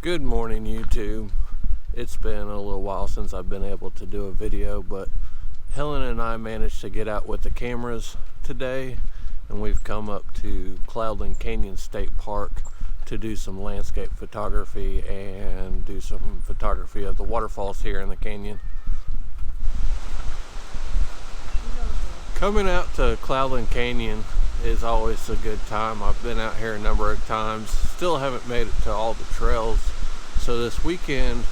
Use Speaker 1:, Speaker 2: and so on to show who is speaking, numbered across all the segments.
Speaker 1: Good morning, YouTube. It's been a little while since I've been able to do a video, but Helen and I managed to get out with the cameras today, and we've come up to Cloudland Canyon State Park to do some landscape photography and do some photography of the waterfalls here in the canyon. Coming out to Cloudland Canyon is always a good time. I've been out here a number of times, still haven't made it to all the trails. So this weekend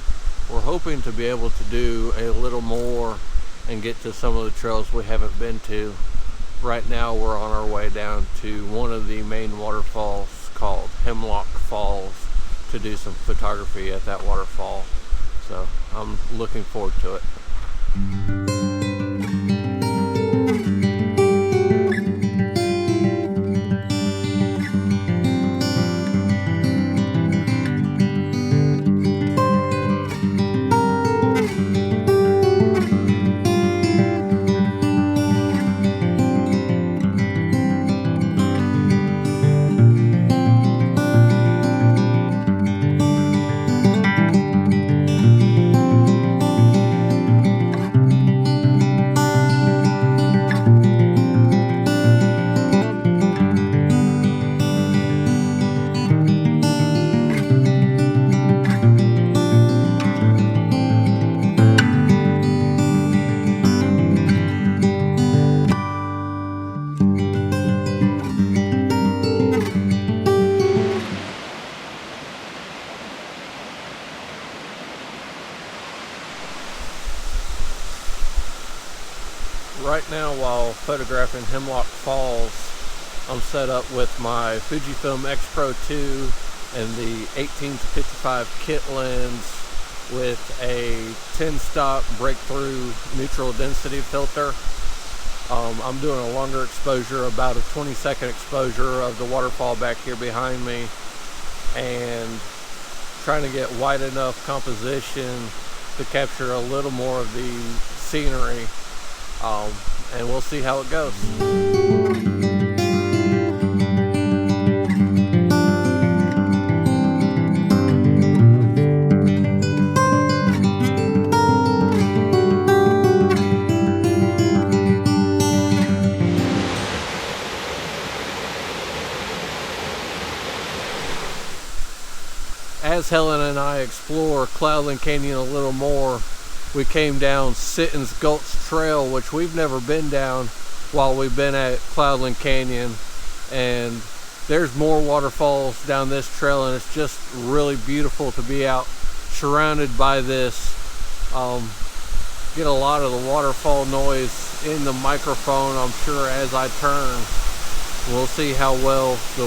Speaker 1: we're hoping to be able to do a little more and get to some of the trails we haven't been to. Right now we're on our way down to one of the main waterfalls called Hemlock Falls to do some photography at that waterfall. So I'm looking forward to it. Right now, while photographing Hemlock Falls, I'm set up with my Fujifilm X-pro2 and the 18-55 kit lens with a 10-stop breakthrough neutral density filter. I'm doing a longer exposure, about a 20-second exposure of the waterfall back here behind me, and trying to get wide enough composition to capture a little more of the scenery. And we'll see how it goes. As Helen and I explore Cloudland Canyon a little more, we came down Sitton's Gulch Trail, which we've never been down while we've been at Cloudland Canyon, and there's more waterfalls down this trail, and it's just really beautiful to be out surrounded by this. Get a lot of the waterfall noise in the microphone, I'm sure, as I turn. We'll see how well the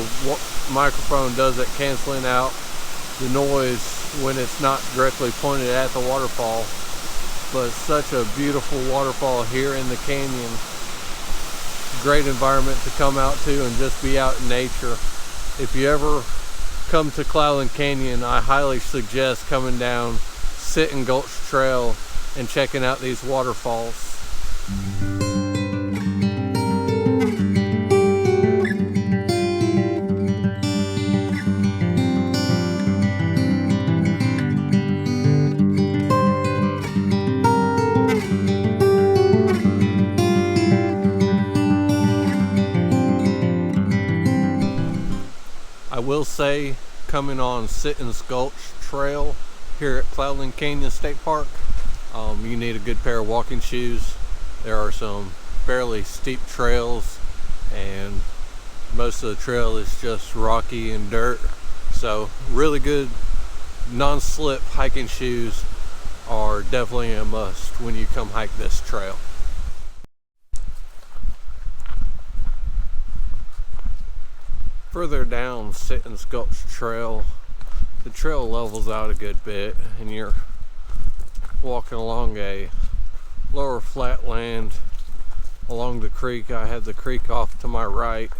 Speaker 1: microphone does at canceling out the noise when it's not directly pointed at the waterfall. But such a beautiful waterfall here in the canyon. Great environment to come out to and just be out in nature. If you ever come to Cloudland Canyon, I highly suggest coming down Sitton Gulch Trail and checking out these waterfalls. I will say, coming on Sitton's Gulch Trail here at Cloudland Canyon State Park, you need a good pair of walking shoes. There are some fairly steep trails, and most of the trail is just rocky and dirt. So really good non-slip hiking shoes are definitely a must when you come hike this trail. Further down Sitton's Gulch Trail, the trail levels out a good bit, and you're walking along a lower flat land along the creek. I have the creek off to my right.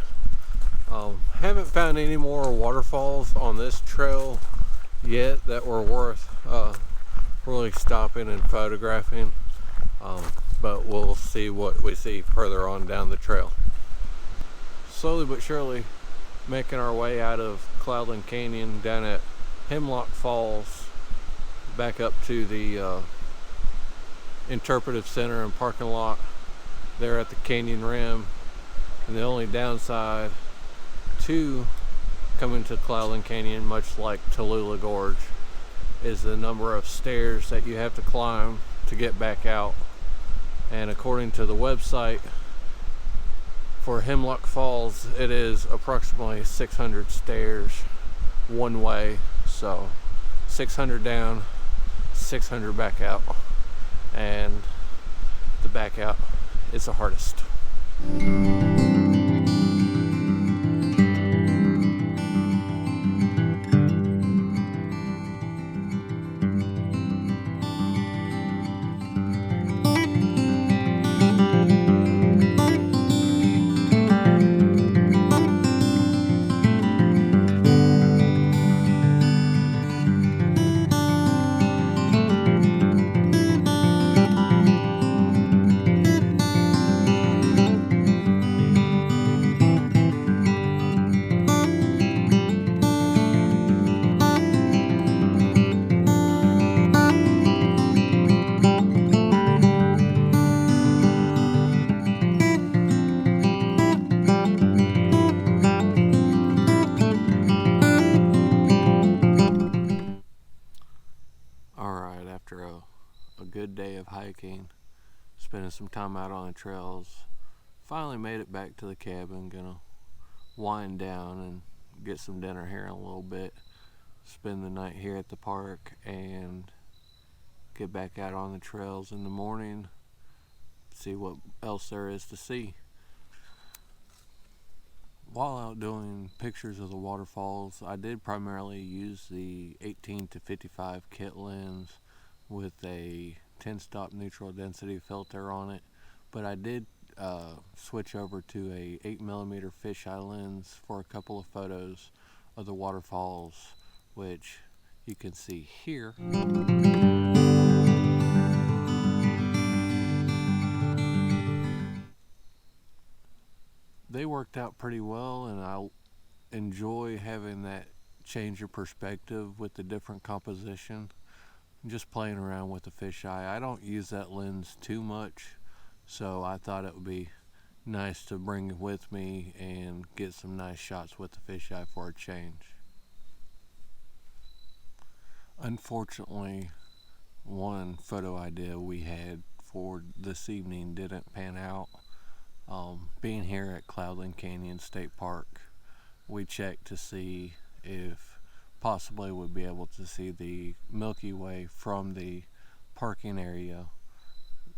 Speaker 1: Haven't found any more waterfalls on this trail yet that were worth really stopping and photographing, but we'll see what we see further on down the trail. Slowly but surely making our way out of Cloudland Canyon down at Hemlock Falls, back up to the interpretive center and parking lot there at the canyon rim. And the only downside to coming to Cloudland Canyon, much like Tallulah Gorge, is the number of stairs that you have to climb to get back out. And according to the website for Hemlock Falls, it is approximately 600 stairs one way. So 600 down, 600 back out, and the back out is the hardest. A good day of hiking, spending some time out on the trails. Finally made it back to the cabin. Gonna wind down and get some dinner here in a little bit, spend the night here at the park, and get back out on the trails in the morning, see what else there is to see. While out doing pictures of the waterfalls, I did primarily use the 18 to 55 kit lens with a 10-stop neutral density filter on it, but I did switch over to a 8mm fisheye lens for a couple of photos of the waterfalls, which you can see here. They worked out pretty well, and I enjoy having that change of perspective with the different composition. Just playing around with the fisheye. I don't use that lens too much, so I thought it would be nice to bring it with me and get some nice shots with the fisheye for a change. Unfortunately, one photo idea we had for this evening didn't pan out. Being here at Cloudland Canyon State Park, we checked to see if possibly would be able to see the Milky Way from the parking area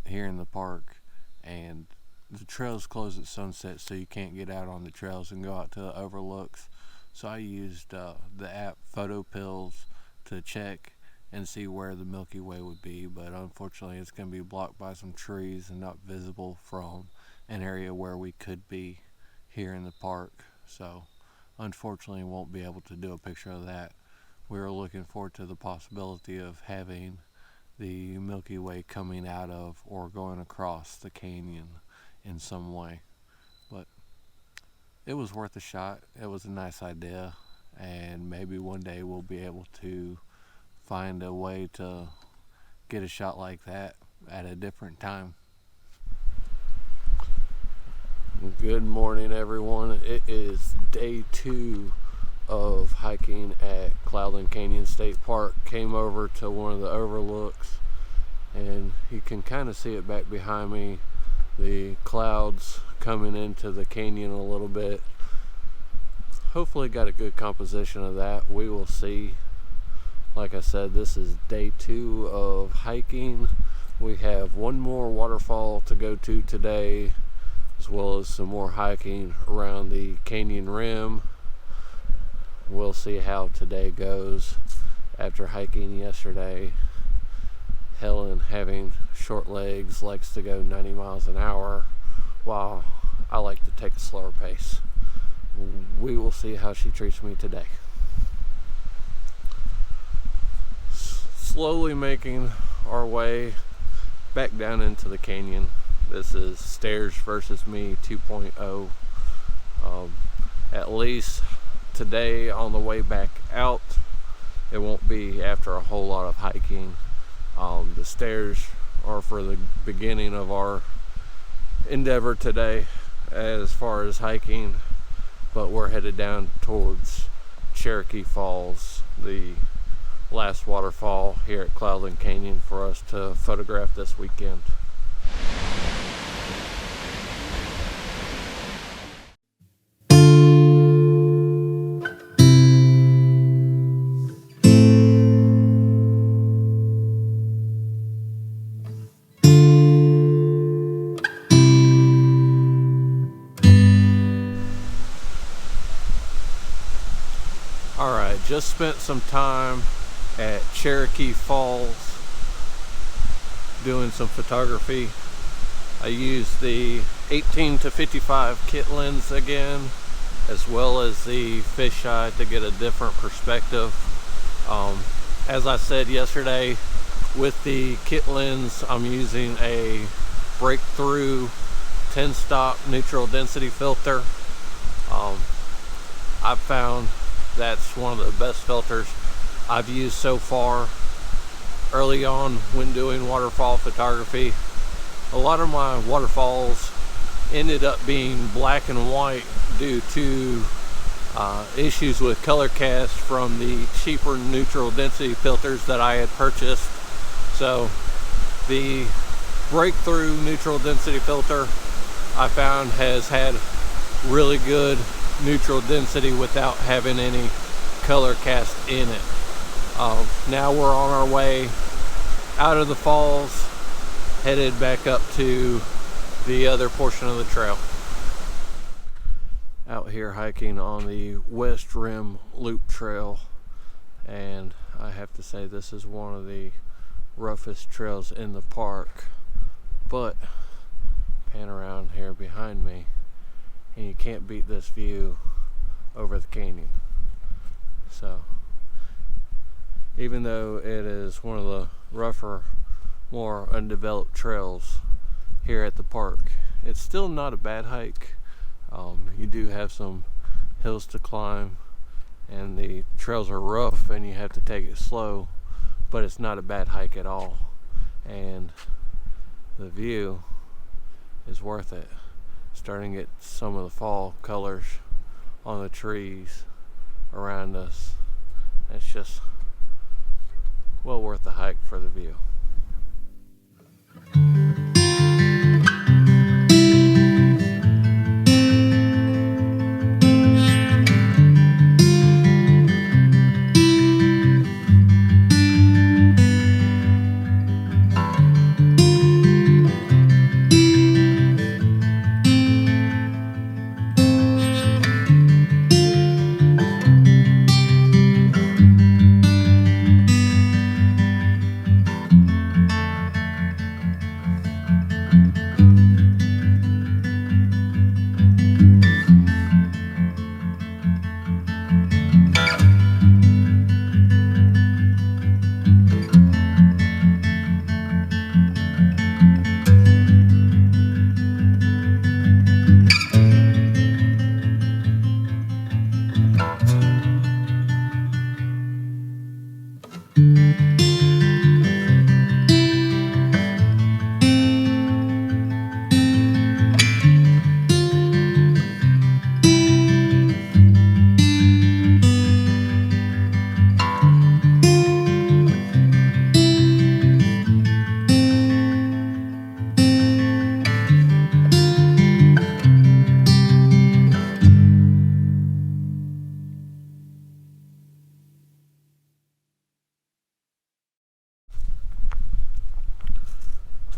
Speaker 1: here in the park, and the trails close at sunset, so you can't get out on the trails and go out to the overlooks. So I used the app Photo Pills to check and see where the Milky Way would be, but unfortunately it's going to be blocked by some trees and not visible from an area where we could be here in the park. So unfortunately won't be able to do a picture of that. We were looking forward to the possibility of having the Milky Way coming out of or going across the canyon in some way, but it was worth a shot. It was a nice idea, and maybe one day we'll be able to find a way to get a shot like that at a different time. Good morning, everyone. It is day 2 of hiking at Cloudland Canyon State Park. Came over to one of the overlooks, and you can kind of see it back behind me, the clouds coming into the canyon a little bit. Hopefully got a good composition of that. We will see. Like I said, this is day 2 of hiking. We have one more waterfall to go to today, as well as some more hiking around the canyon rim. We'll see how today goes. After hiking yesterday, Helen, having short legs, likes to go 90 miles an hour, while I like to take a slower pace. We will see how she treats me today. Slowly making our way back down into the canyon. This is Stairs versus Me 2.0. At least today on the way back out, it won't be after a whole lot of hiking. The stairs are for the beginning of our endeavor today as far as hiking, but we're headed down towards Cherokee Falls, the last waterfall here at Cloudland Canyon, for us to photograph this weekend. Alright, just spent some time at Cherokee Falls doing some photography. I used the 18 to 55 kit lens again, as well as the fisheye to get a different perspective. As I said yesterday, with the kit lens I'm using a Breakthrough 10-stop neutral density filter. I've found that's one of the best filters I've used so far. Early on when doing waterfall photography, a lot of my waterfalls ended up being black and white due to issues with color cast from the cheaper neutral density filters that I had purchased. So the Breakthrough neutral density filter I found has had really good neutral density without having any color cast in it. Now we're on our way out of the falls, headed back up to the other portion of the trail. Out here hiking on the West Rim Loop Trail, and I have to say this is one of the roughest trails in the park. But pan around here behind me and you can't beat this view over the canyon. So even though it is one of the rougher, more undeveloped trails here at the park, it's still not a bad hike. You do have some hills to climb and the trails are rough and you have to take it slow, but it's not a bad hike at all, and the view is worth it. Starting to get some of the fall colors on the trees around us. It's just well worth the hike for the view.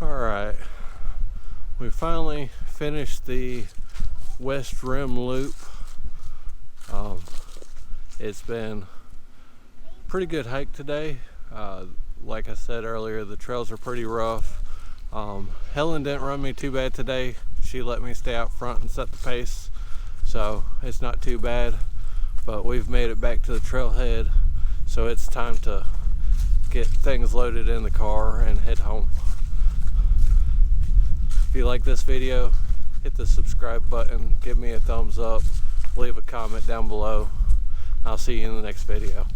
Speaker 1: Alright, we finally finished the West Rim Loop. It's been a pretty good hike today. Like I said earlier, the trails are pretty rough. Helen didn't run me too bad today. She let me stay out front and set the pace, so it's not too bad. But we've made it back to the trailhead, so it's time to get things loaded in the car and head home. If you like this video, hit the subscribe button, give me a thumbs up, leave a comment down below. I'll see you in the next video.